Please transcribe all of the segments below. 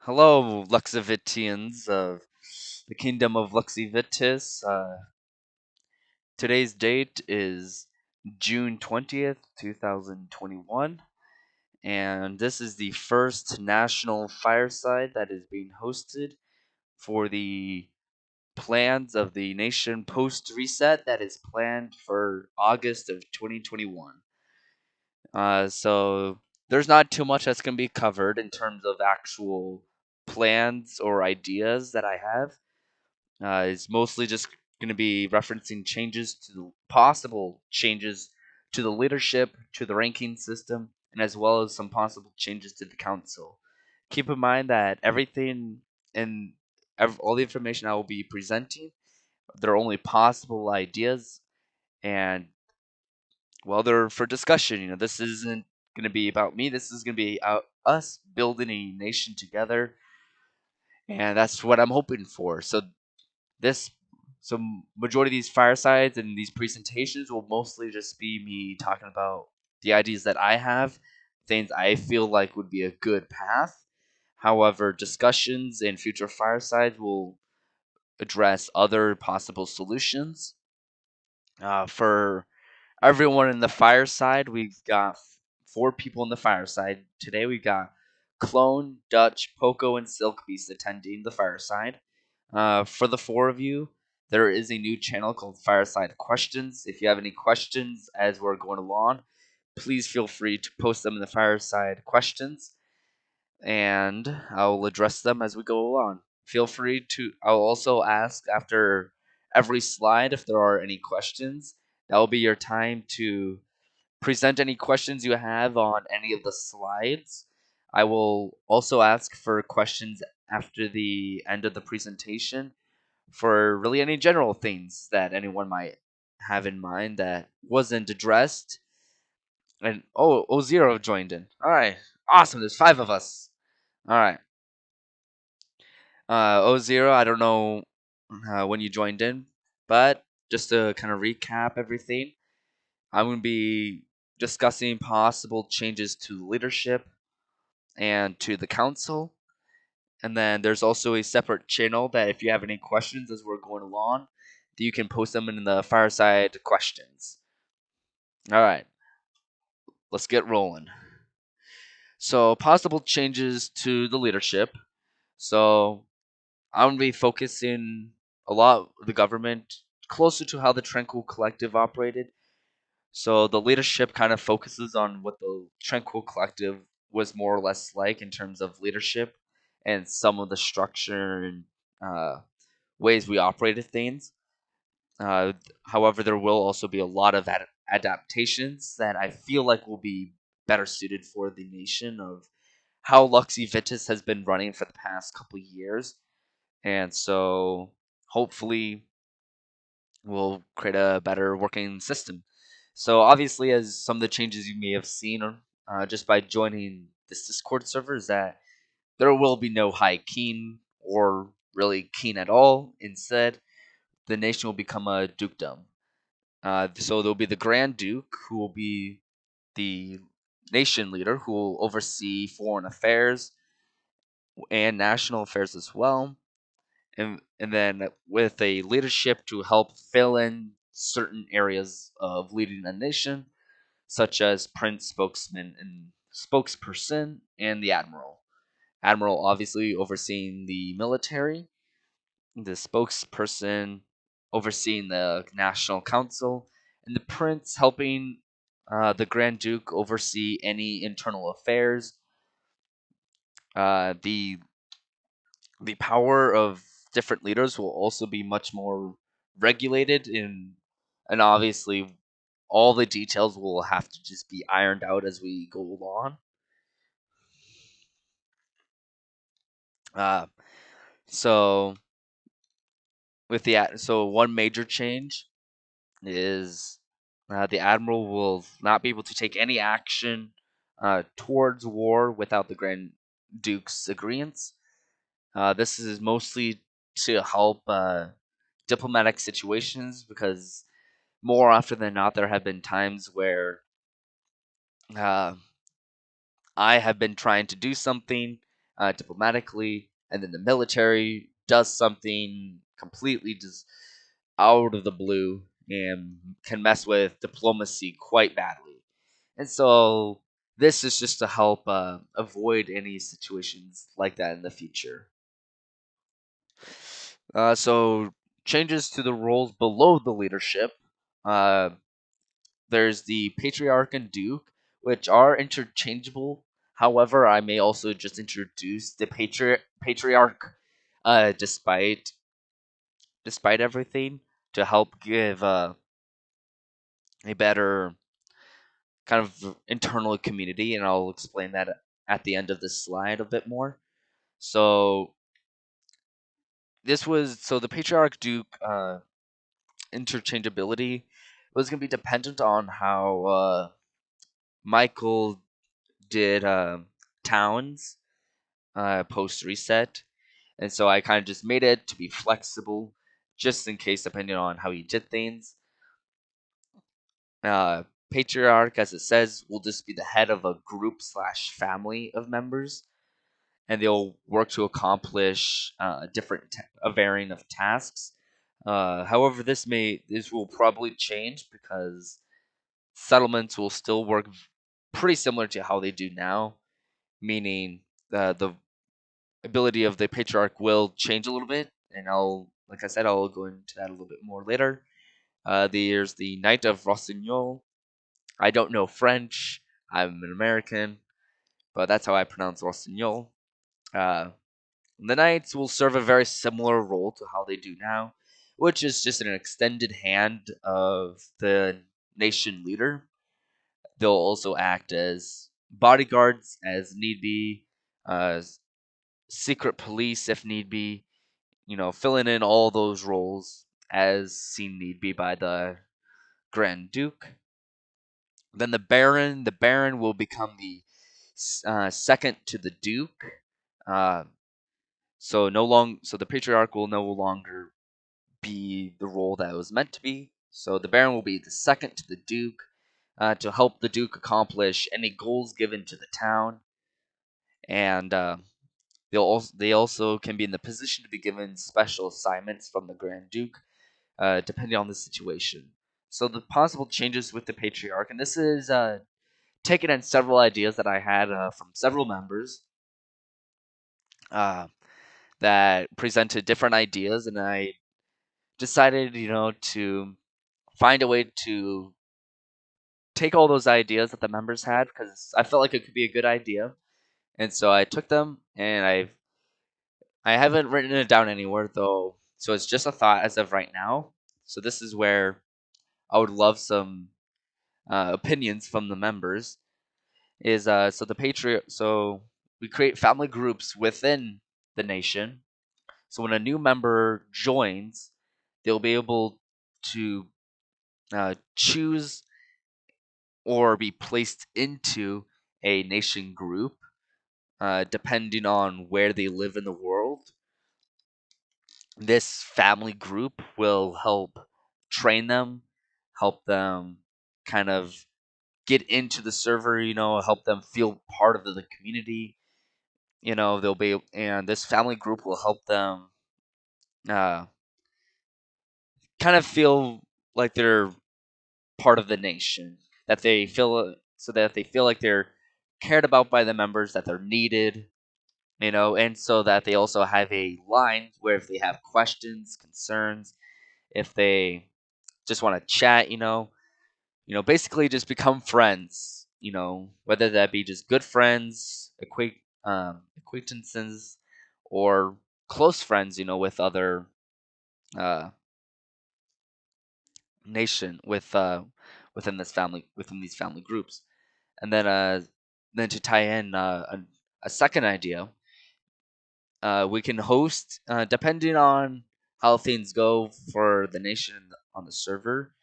Hello, Luxivitians of the Kingdom of Luxivitas. Today's date is June 20th, 2021, and this is the first national fireside that is being hosted for the plans of the nation post reset that is planned for August of 2021. So there's not too much that's going to be covered in terms of actual plans or ideas that I have. It's mostly just going to be referencing changes to the possible changes to the leadership, to the ranking system, and as well as some possible changes to the council. Keep in mind that everything and all the information I will be presenting, they're only possible ideas, and well, they're for discussion. This isn't going to be about me. This is going to be us building a nation together, and that's what I'm hoping for. This so majority of these firesides and these presentations will mostly just be me talking about the ideas that I have, things I feel like would be a good path. However, discussions and future firesides will address other possible solutions. For everyone in the fireside, we've got four people in the fireside. Today we've got Clone, Dutch, Poco, and Silk Beast attending the fireside. For the four of you, there is a new channel called Fireside Questions. If you have any questions as we're going along, please feel free to post them in the Fireside Questions, and I'll address them as we go along. Feel free to, I'll also ask after every slide if there are any questions. That will be your time to present any questions you have on any of the slides. I will also ask for questions after the end of the presentation for really any general things that anyone might have in mind that wasn't addressed. And Zero joined in. All right, awesome. There's five of us. All right, Zero. I don't know when you joined in, but just to kind of recap everything, I'm going to be discussing possible changes to leadership and to the council. And then there's also a separate channel that if you have any questions as we're going along, you can post them in the fireside questions. All right, let's get rolling. So, possible changes to the leadership. So, I'm going to be focusing a lot of the government closer to how the Tranquil Collective operated. So the leadership kind of focuses on what the Tranquil Collective was more or less like in terms of leadership and some of the structure and uh, ways we operated things. Uh, However, there will also be a lot of adaptations that I feel like will be better suited for the nation of how Luxy Vitus has been running for the past couple years. And so hopefully we'll create a better working system. So obviously, as some of the changes you may have seen just by joining this Discord server, is that there will be no High King or really King at all. Instead, the nation will become a dukedom. So there'll be the Grand Duke, who will be the nation leader, who will oversee foreign affairs and national affairs as well. And then with a leadership to help fill in certain areas of leading a nation, such as prince, spokesman, and spokesperson, and the admiral. Admiral obviously overseeing the military, the spokesperson overseeing the national council, and the prince helping the Grand Duke oversee any internal affairs. The power of different leaders will also be much more regulated and obviously all the details will have to just be ironed out as we go along. Uh, so so one major change is the admiral will not be able to take any action towards war without the Grand Duke's agreement. This is mostly to help diplomatic situations because more often than not, there have been times where uh, I have been trying to do something diplomatically, and then the military does something completely just out of the blue and can mess with diplomacy quite badly. And so this is just to help avoid any situations like that in the future. So changes to the roles below the leadership. Uh, there's the patriarch and duke, which are interchangeable. However, I may also just introduce the patriarch, despite everything, to help give a better kind of internal community, and I'll explain that at the end of this slide a bit more. So the patriarch duke interchangeability was going to be dependent on how Michael did towns post reset, and so I kind of just made it to be flexible, just in case, depending on how he did things. Uh, Patriarch, as it says, will just be the head of a group slash family of members, and they'll work to accomplish a varying of tasks. However, this will probably change because settlements will still work pretty similar to how they do now, meaning the ability of the patriarch will change a little bit, and like I said, I'll go into that a little bit more later. There's the Knight of Rossignol. I don't know French. I'm an American, but that's how I pronounce Rossignol. Uh, the Knights will serve a very similar role to how they do now, which is just an extended hand of the nation leader. They'll also act as bodyguards as need be, uh, secret police if need be, filling in all those roles as seen need be by the Grand Duke. Then the Baron will become the second to the Duke. Uh, so the Patriarch will no longer be the role that it was meant to be. So the Baron will be the second to the Duke to help the Duke accomplish any goals given to the town, and they also can be in the position to be given special assignments from the Grand Duke, depending on the situation. So the possible changes with the Patriarch, and this is taken in several ideas that I had from several members uh, that presented different ideas, and I decided, to find a way to take all those ideas that the members had because I felt like it could be a good idea, and so I took them and I haven't written it down anywhere though, so it's just a thought as of right now. So this is where I would love some opinions from the members. Is so the patriot so we create family groups within the nation. So when a new member joins, they'll be able to choose or be placed into a nation group, depending on where they live in the world. This family group will help train them, help them kind of get into the server, help them feel part of the community. They'll be, and this family group will help them uh, kind of feel like they're part of the nation, that they feel so that they feel like they're cared about by the members, that they're needed, and so that they also have a line where if they have questions, concerns, if they just want to chat, basically just become friends, whether that be just good friends, acquaintances, or close friends, with other uh, nation within these family groups. And then to tie in a second idea, we can host, depending on how things go for the nation on the server,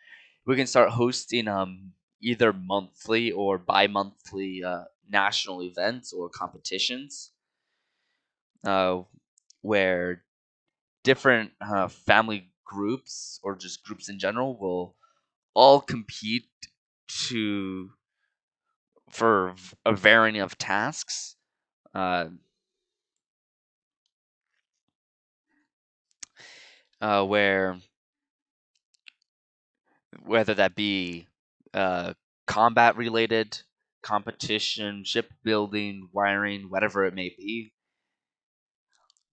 we can start hosting either monthly or bi-monthly national events or competitions, uh, where different family groups or just groups in general will all compete to, for a varying of tasks. Uh, where whether that be uh, combat related, competition, shipbuilding, wiring, whatever it may be,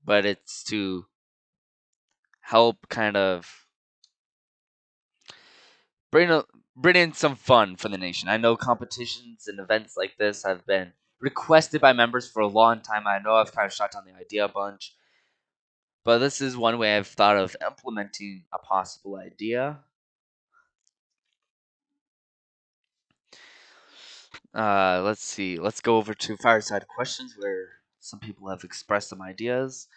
but it's to help kind of bring a, bring in some fun for the nation. I know competitions and events like this have been requested by members for a long time. I know I've kind of shot down the idea a bunch, but this is one way I've thought of implementing a possible idea. Let's see. Let's go over to fireside questions where some people have expressed some ideas.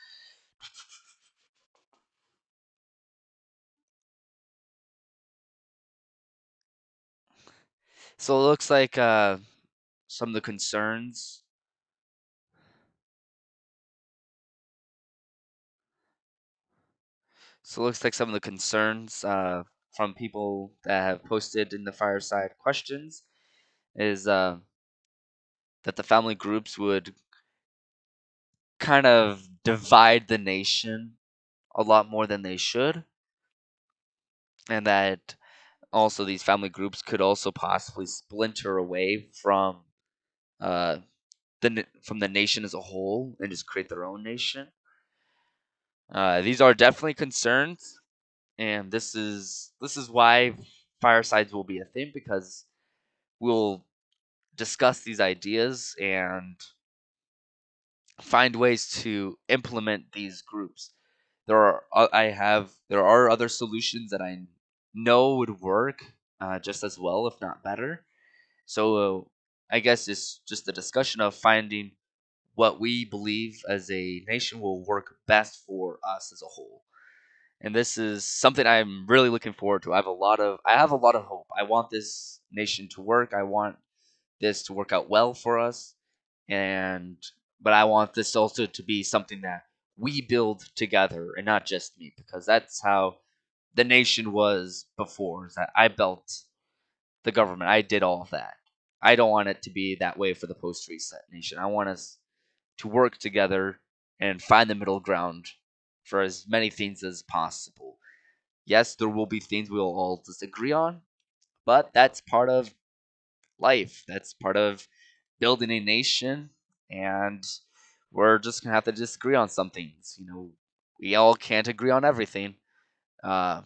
So it looks like some of the concerns. So it looks like some of the concerns from people that have posted in the fireside questions is that the family groups would kind of divide the nation a lot more than they should, and that also these family groups could also possibly splinter away from uh, from the nation as a whole and just create their own nation. These are definitely concerns, and this is why firesides will be a thing because we'll discuss these ideas and find ways to implement these groups. There are other solutions that I know would work just as well, if not better. So I guess it's just a discussion of finding what we believe as a nation will work best for us as a whole. And this is something I'm really looking forward to. I have a lot of hope. I want this nation to work. I want this to work out well for us, and but I want this also to be something that we build together and not just me, because that's how the nation was before. Is that I built the government. I did all of that. I don't want it to be that way for the post reset nation. I want us to work together and find the middle ground for as many things as possible. Yes, there will be things we'll all disagree on, but that's part of life. That's part of building a nation, and we're just gonna have to disagree on some things. We all can't agree on everything. Uh,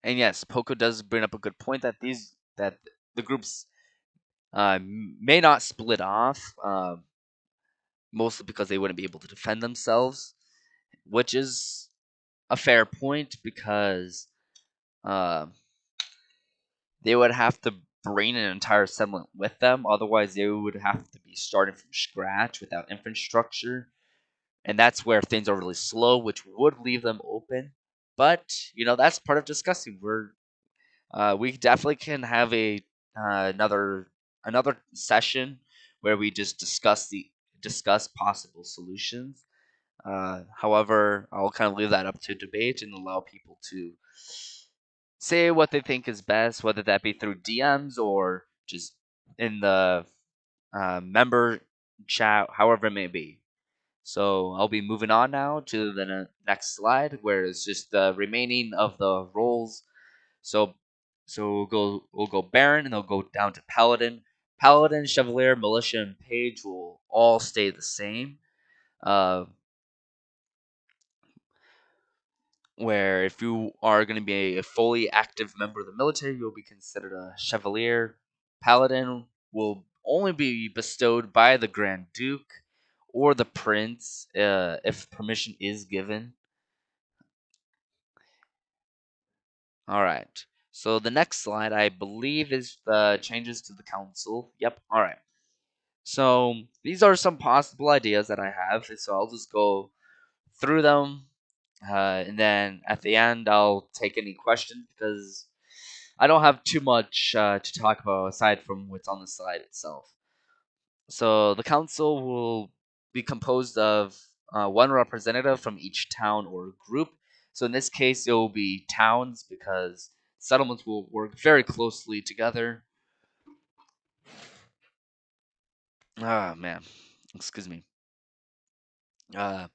and yes, Poco does bring up a good point that the groups may not split off, mostly because they wouldn't be able to defend themselves, which is a fair point because uh, they would have to bring an entire settlement with them. Otherwise, they would have to be starting from scratch without infrastructure, and that's where things are really slow, which would leave them open. But that's part of discussing. We definitely can have a another session where we just discuss possible solutions. However, I'll kind of leave that up to debate and allow people to say what they think is best, whether that be through DMs or just in the member chat, however it may be. So I'll be moving on now to the next slide, where it's just the remaining of the roles. So we'll go Baron, and they'll go down to Paladin. Paladin, Chevalier, Militia, and Page will all stay the same. Uh, where if you are going to be a fully active member of the military, you'll be considered a Chevalier. Paladin will only be bestowed by the Grand Duke or the Prince if permission is given. All right. So the next slide, I believe, is the changes to the council. Yep. All right. So these are some possible ideas that I have. So I'll just go through them, and then at the end, I'll take any questions because I don't have too much to talk about aside from what's on the slide itself. So the council will be composed of one representative from each town or group. So in this case, it will be towns because settlements will work very closely together. Ah, man, excuse me. Uh,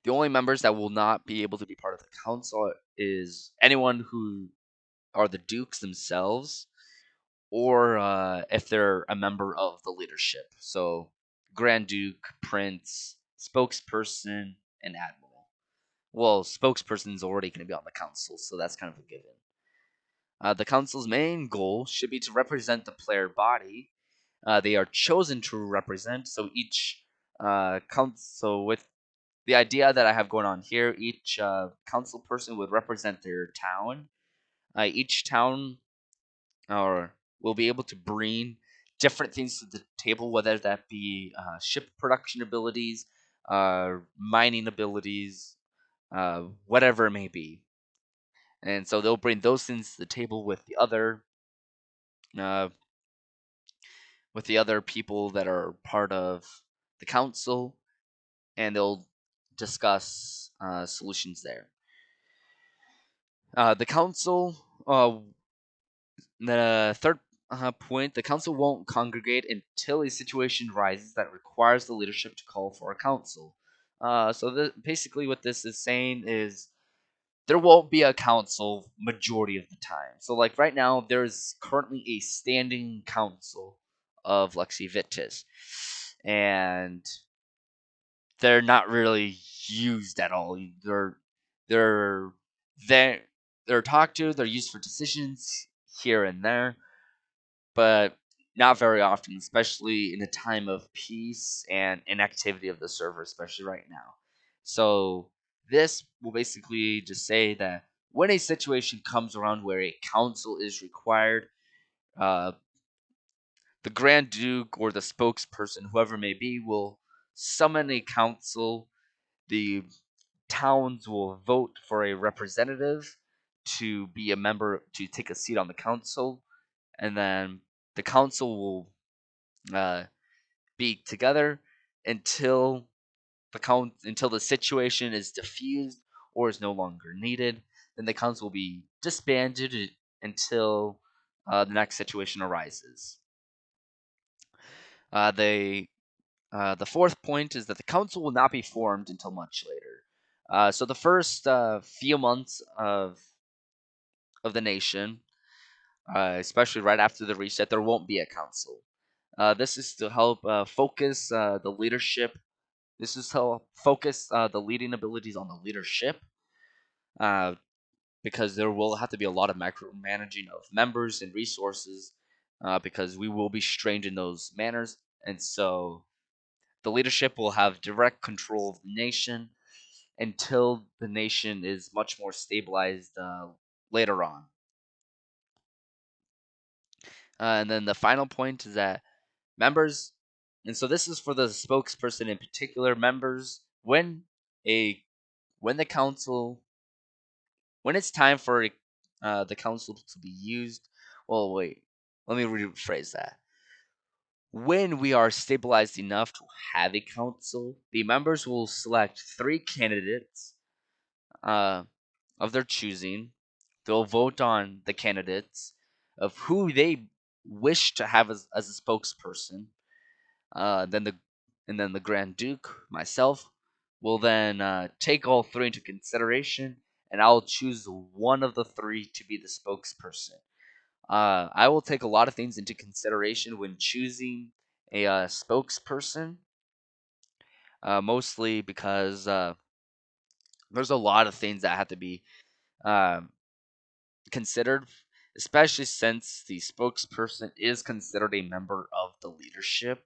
the only members that will not be able to be part of the council is anyone who are the dukes themselves, or if they're a member of the leadership. So, Grand Duke, Prince, spokesperson, and admiral. Well, spokesperson's already going to be on the council, so that's kind of a given. The council's main goal should be to represent the player body they are chosen to represent. So each council, with the idea that I have going on here, each council person would represent their town. Each town or will be able to bring different things to the table, whether that be ship production abilities, mining abilities, whatever it may be. And so they'll bring those things to the table uh, with the other people that are part of the council, and they'll discuss solutions there. The council, the third point, the council won't congregate until a situation arises that requires the leadership to call for a council. Basically, what this is saying is there won't be a council majority of the time. So, like right now, there's currently a standing council of Luxivitas, and they're not really used at all. They're they're they're talked to. They're used for decisions here and there, but not very often, especially in a time of peace and inactivity of the server, especially right now. So this will basically just say that when a situation comes around where a council is required, uh, the Grand Duke or the spokesperson, whoever it may be, will summon a council. The towns will vote for a representative to be a member to take a seat on the council, and then the council will be together until until the situation is diffused or is no longer needed. Then the council will be disbanded until the next situation arises. They the fourth point is that the council will not be formed until much later. So the first few months of the nation, especially right after the reset, there won't be a council. This is to help focus the leadership. This is to help focus the leading abilities on the leadership, uh, because there will have to be a lot of micromanaging of members and resources, because we will be strained in those manners, and so the leadership will have direct control of the nation until the nation is much more stabilized later on. And then the final point is that members, and so this is for the spokesperson in particular, members, a when the council, when it's time for the council to be used, well, wait, let me rephrase that. When we are stabilized enough to have a council, the members will select three candidates uh, of their choosing. They'll vote on the candidates of who they wish to have as a spokesperson. Then the Grand Duke, myself, will then take all three into consideration, and I'll choose one of the three to be the spokesperson. I will take a lot of things into consideration when choosing a spokesperson, mostly because there's a lot of things that have to be um, considered, especially since the spokesperson is considered a member of the leadership.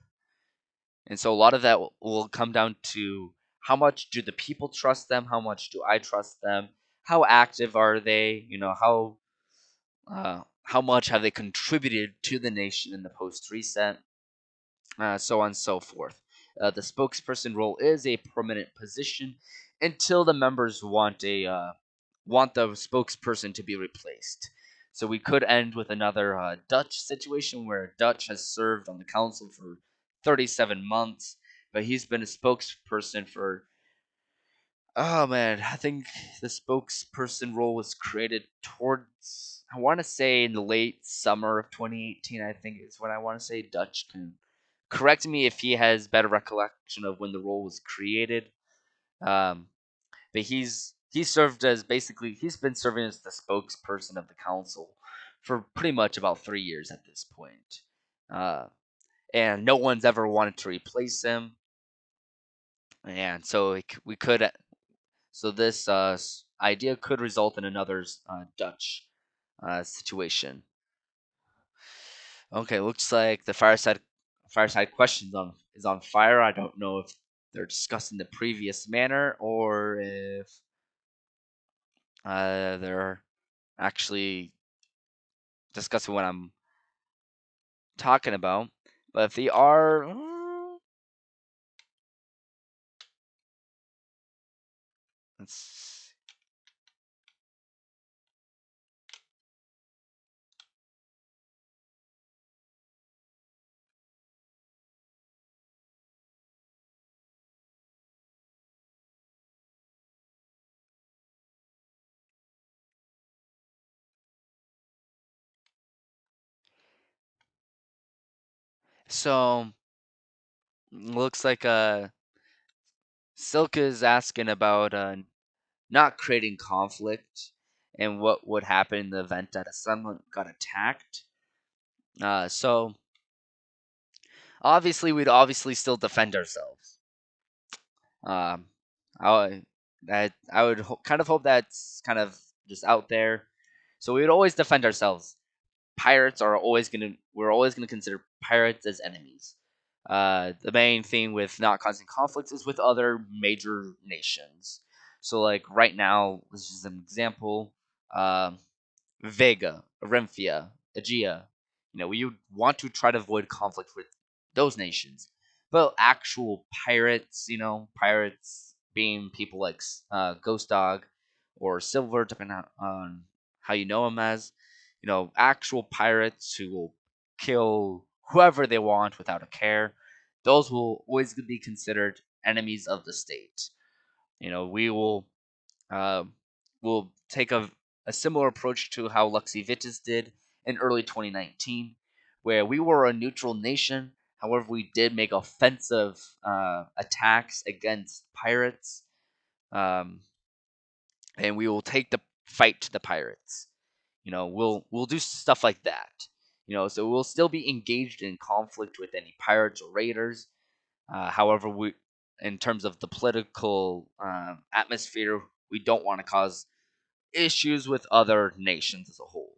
And so a lot of that will come down to how much do the people trust them? How much do I trust them? How active are they? How much have they contributed to the nation in the post reset? So on and so forth. The spokesperson role is a permanent position until the members want the spokesperson to be replaced. So we could end with another Dutch situation where Dutch has served on the council for 37 months, but he's been a spokesperson for, oh man, I think the spokesperson role was created towards, I want to say in the late summer of 2018. I think is when I want to say Dutch can correct me if he has better recollection of when the role was created. Um, but he's served as basically he's been serving as the spokesperson of the council for pretty much about 3 years at this point. Uh, and no one's ever wanted to replace him. And so we could so this idea could result in another Dutch situation. Okay, looks like the fireside question is on fire. I don't know if they're discussing the previous manner or if they're actually discussing what I'm talking about. But if they are, let's so looks like Silk is asking about not creating conflict and what would happen in the event that someone got attacked. So obviously we'd obviously still defend ourselves. Um, I would kind of hope that's kind of just out there. So we would always defend ourselves. Pirates are always gonna we're always gonna consider pirates as enemies. The main thing with not causing conflicts is with other major nations. So like right now, this is an example. Um, Vega, Orinthia, Aegea. We would want to try to avoid conflict with those nations. But actual pirates, pirates being people like Ghost Dog or Silver, depending on how you know them as, actual pirates who will kill whoever they want without a care. Those will always be considered enemies of the state. We uh, will take a similar approach to how Luxivitas did in early 2019, where we were a neutral nation. However, we did make offensive attacks against pirates, um, and we will take the fight to the pirates. We'll do stuff like that. So we'll still be engaged in conflict with any pirates or raiders. However, in terms of the political atmosphere, we don't want to cause issues with other nations as a whole.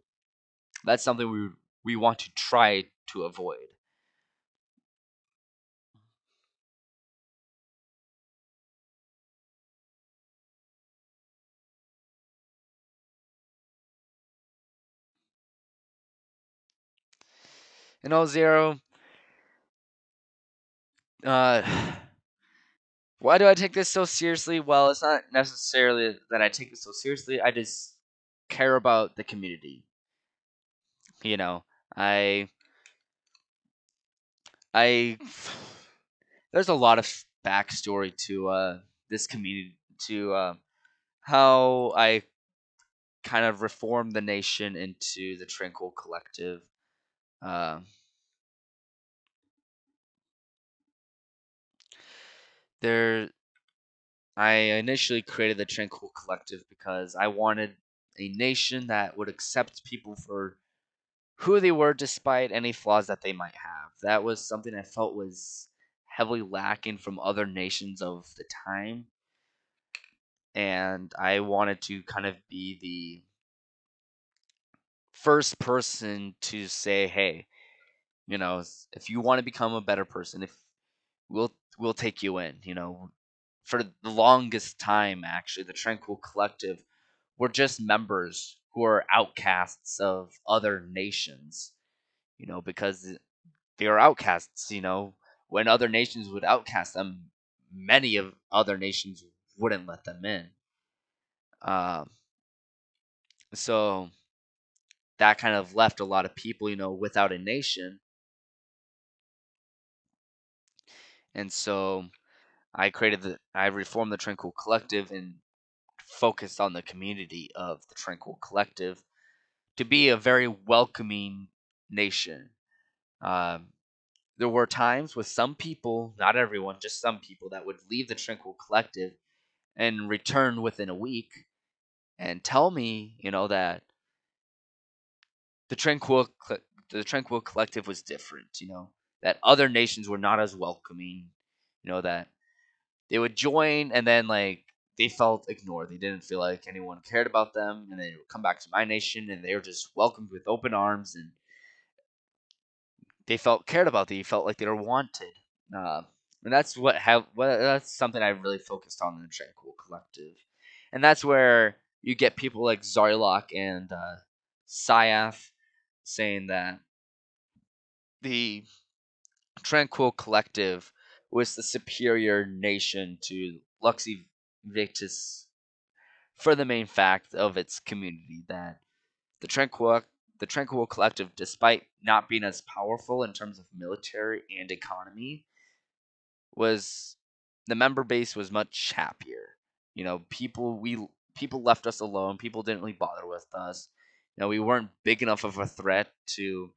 That's something we want to try to avoid. Zero. Uh, why do I take this so seriously? Well, it's not necessarily that I take it so seriously. I just care about the community. You know, I I there's a lot of backstory to this community to how I kind of reformed the nation into the Tranquil Collective. Uh, there, I initially created the Tranquil Collective because I wanted a nation that would accept people for who they were despite any flaws that they might have. That was something I felt was heavily lacking from other nations of the time. And I wanted to kind of be the first person to say, hey, if you want to become a better person, if we'll take you in, for the longest time, actually, the Tranquil Collective were just members who are outcasts of other nations, because they are outcasts, when other nations would outcast them, many of other nations wouldn't let them in. Um, so that kind of left a lot of people, without a nation. And so I reformed the Tranquil Collective and focused on the community of the Tranquil Collective to be a very welcoming nation. Um, there were times with some people, not everyone, just some people, that would leave the Tranquil Collective and return within a week and tell me, that the the Tranquil Collective was different, that other nations were not as welcoming, that they would join and then like they felt ignored. They didn't feel like anyone cared about them, and they would come back to my nation and they were just welcomed with open arms, and they felt cared about. They felt like they were wanted. Uh, and that's something I really focused on in the Tranquil Collective, and that's where you get people like Zarlok and Syaf saying that the Tranquil Collective was the superior nation to Luxivitas for the main fact of its community, that the Tranquil Collective, despite not being as powerful in terms of military and economy, was the member base was much happier. People left us alone. People didn't really bother with us. We weren't big enough of a threat to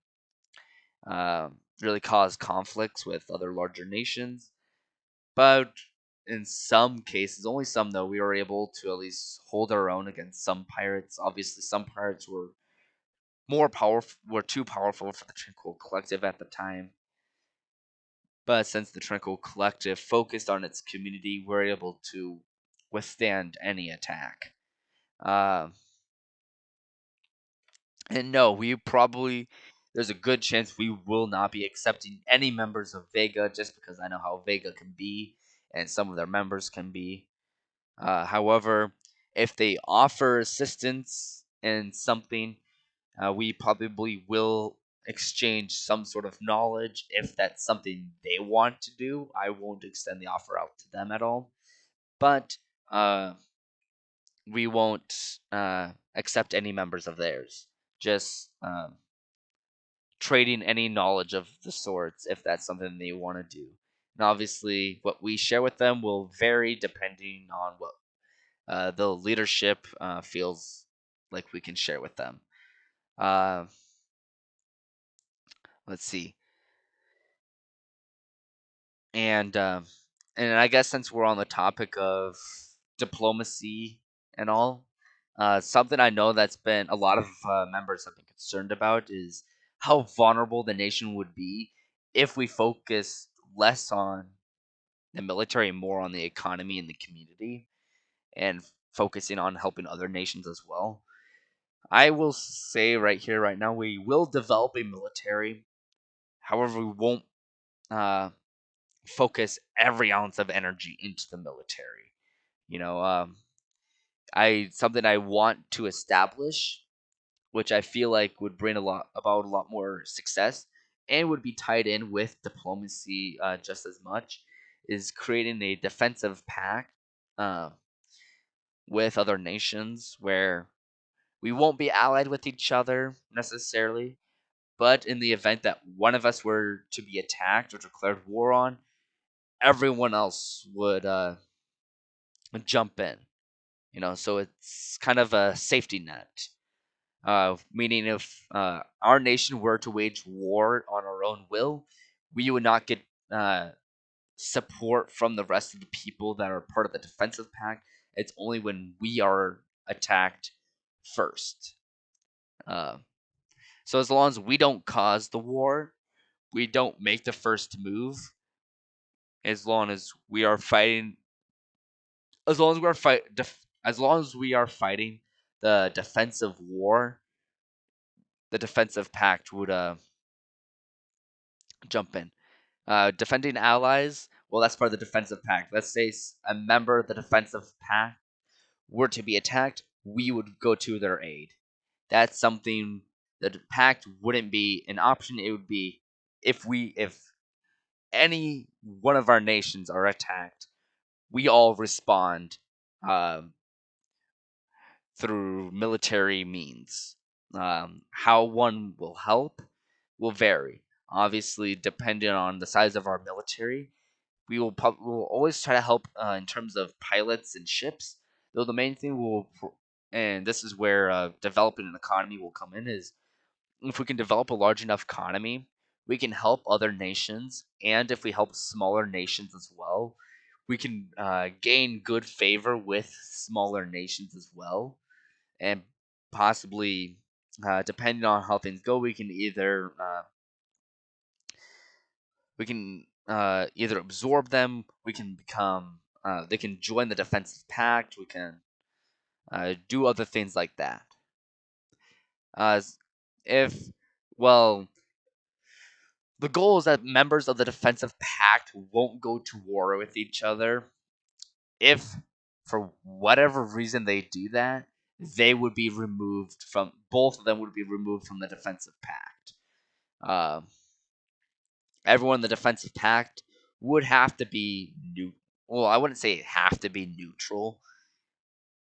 really cause conflicts with other larger nations. But in some cases, only some though, we were able to at least hold our own against some pirates. Obviously, some pirates were too powerful for the Tranquil Collective at the time. But since the Tranquil Collective focused on its community, we're able to withstand any attack. Uh, and no, there's a good chance we will not be accepting any members of Vega, just because I know how Vega can be and some of their members can be. However, if they offer assistance in something, we probably will exchange some sort of knowledge. If that's something they want to do, I won't extend the offer out to them at all. But uh, we won't accept any members of theirs. Just trading any knowledge of the sorts if that's something they want to do. And obviously, what we share with them will vary depending on what the leadership feels like we can share with them. Uh, let's see. And I guess since we're on the topic of diplomacy and all, something I know that's been a lot of members have been concerned about is how vulnerable the nation would be if we focus less on the military and more on the economy and the community, and focusing on helping other nations as well. I will say right here, right now, we will develop a military. However, we won't uh, focus every ounce of energy into the military. You know, I something I want to establish, which I feel like would bring a lot more success, and would be tied in with diplomacy just as much, is creating a defensive pact uh, with other nations where we won't be allied with each other necessarily, but in the event that one of us were to be attacked or declared war on, everyone else would jump in. So it's kind of a safety net. Meaning, if our nation were to wage war on our own will, we would not get uh, support from the rest of the people that are part of the defensive pact. It's only when we are attacked first. Uh, so as long as we don't cause the war, we don't make the first move. As long as we are fighting, as long as we are fighting the defensive war, the defensive pact would jump in. Defending allies, well, that's part of the defensive pact. Let's say a member of the defensive pact were to be attacked, we would go to their aid. That's something the pact wouldn't be an option. It would be if any one of our nations are attacked, we all respond um, through military means. How one will help will vary. Obviously, depending on the size of our military, we'll always try to help in terms of pilots and ships. Though the main thing and this is where developing an economy will come in, is if we can develop a large enough economy, we can help other nations, and if we help smaller nations as well, we can gain good favor with smaller nations as well, and possibly, depending on how things go, we can either absorb them. We can become. They can join the defensive pact. We can do other things like that. S- if well, the goal is that members of the defensive pact won't go to war with each other. If for whatever reason they do that, they would be removed from both of them would be removed from the defensive pact. Uh, Everyone in the defensive pact would have to be new. Well, I wouldn't say have to be neutral,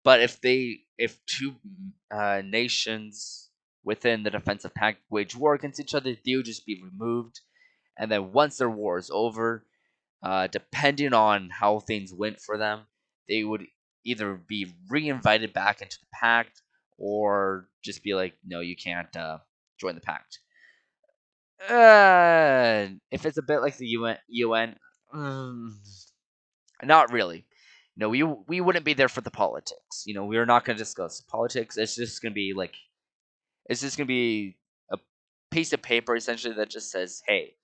but if two nations within the defensive pact wage war against each other, they would just be removed. And then once their war is over, depending on how things went for them, they would either be re-invited back into the pact or just be like, no, you can't join the pact. If it's a bit like the UN, not really. No, we wouldn't be there for the politics. We are not going to discuss politics. It's just going to be a piece of paper essentially that just says, "Hey,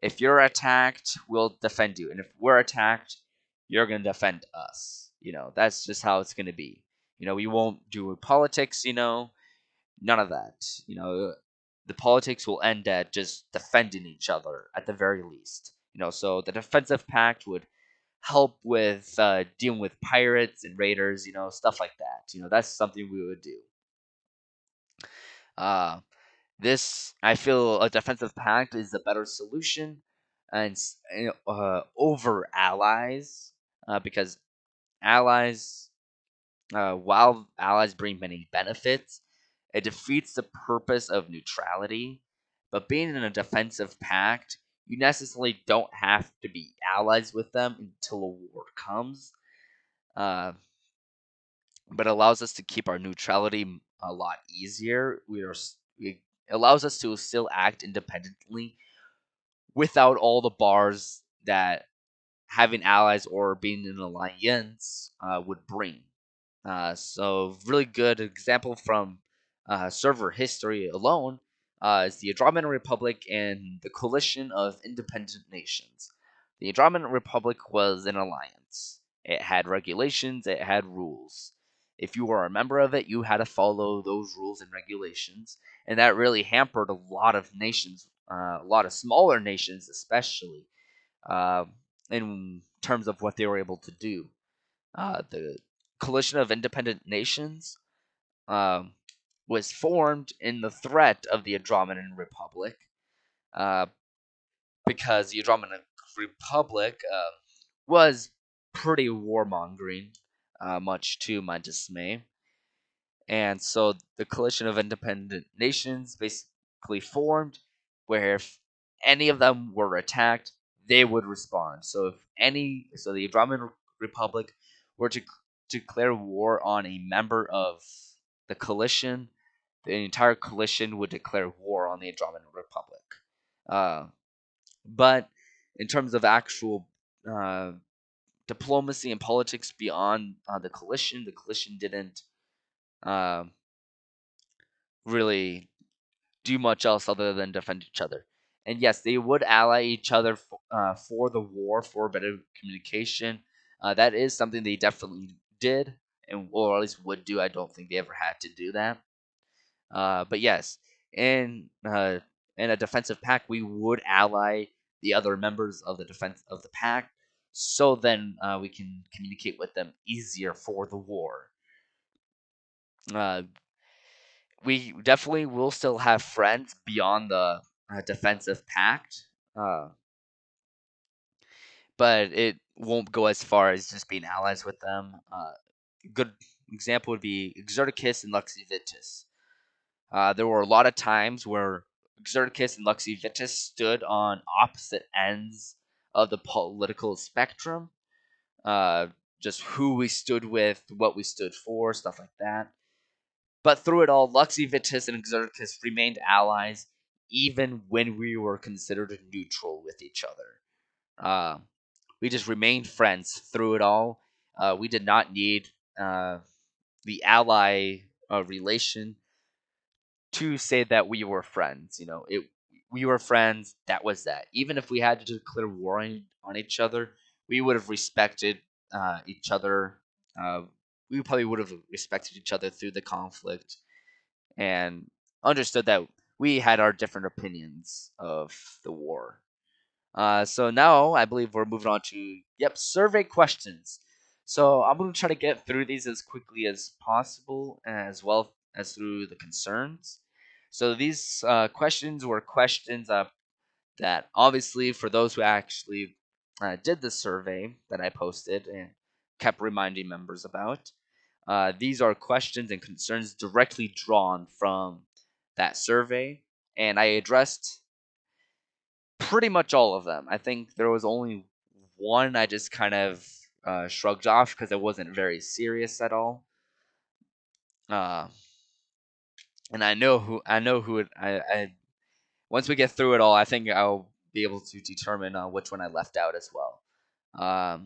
if you're attacked, we'll defend you, and if we're attacked, you're going to defend us." That's just how it's going to be. We won't do politics. None of that. The politics will end at just defending each other at the very least. So the defensive pact would help with dealing with pirates and raiders, stuff like that. That's something we would do. Uh, this, I feel, a defensive pact is a better solution, and over allies, because allies, while allies bring many benefits, it defeats the purpose of neutrality. But being in a defensive pact, you necessarily don't have to be allies with them until a war comes. Uh, but allows us to keep our neutrality a lot easier. It allows us to still act independently without all the bars that having allies or being in an alliance would bring. So, really good example from server history alone is the Andromedan Republic and the Coalition of Independent Nations. The Andromedan Republic was an alliance. It had regulations, it had rules. If you were a member of it, you had to follow those rules and regulations, and that really hampered a lot of nations, a lot of smaller nations, especially uh, in terms of what they were able to do. The Coalition of Independent Nations um, was formed in the threat of the Andromedan Republic, uh, because the Andromedan Republic was pretty warmongering, much to my dismay. And so the Coalition of Independent Nations basically formed, where if any of them were attacked, they would respond. So the Andromedan Republic were to declare war on a member of the coalition, the entire coalition would declare war on the Andromedan Republic. Uh, but in terms of actual uh, diplomacy and politics beyond the coalition didn't uh, really do much else other than defend each other. And yes, they would ally each other for the war, for better communication. That is something they definitely did, or at least would do. I don't think they ever had to do that. But yes, in a defensive pact, we would ally the other members of the defense of the pact, so then we can communicate with them easier for the war. Uh, we definitely will still have friends beyond the defensive pact, uh, but it won't go as far as just being allies with them. Good example would be Exerticus and Luxivitas. There were a lot of times where Exerticus and Luxivitas stood on opposite ends of the political spectrum. Uh, just who we stood with, what we stood for, stuff like that. But through it all, Luxivitas and Exerticus remained allies, even when we were considered neutral with each other. We just remained friends through it all. We did not need uh, the ally relation to say that we were friends. We were friends. That was that. Even if we had to declare war on each other, we would have respected each other. Uh, we probably would have respected each other through the conflict and understood that we had our different opinions of the war. So now I believe we're moving on to survey questions. So I'm going to try to get through these as quickly as possible, as well as through the concerns. So these questions were questions that obviously for those who actually did the survey that I posted and kept reminding members about. These are questions and concerns directly drawn from that survey, and I addressed pretty much all of them. I think there was only one I just kind of shrugged off because it wasn't very serious at all. Uh, and I once we get through it all, I think I'll be able to determine which one I left out as well.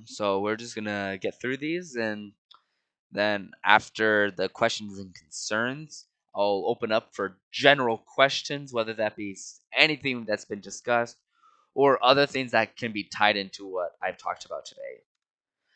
So we're just gonna get through these, and then after the questions and concerns, I'll open up for general questions, whether that be anything that's been discussed or other things that can be tied into what I've talked about today.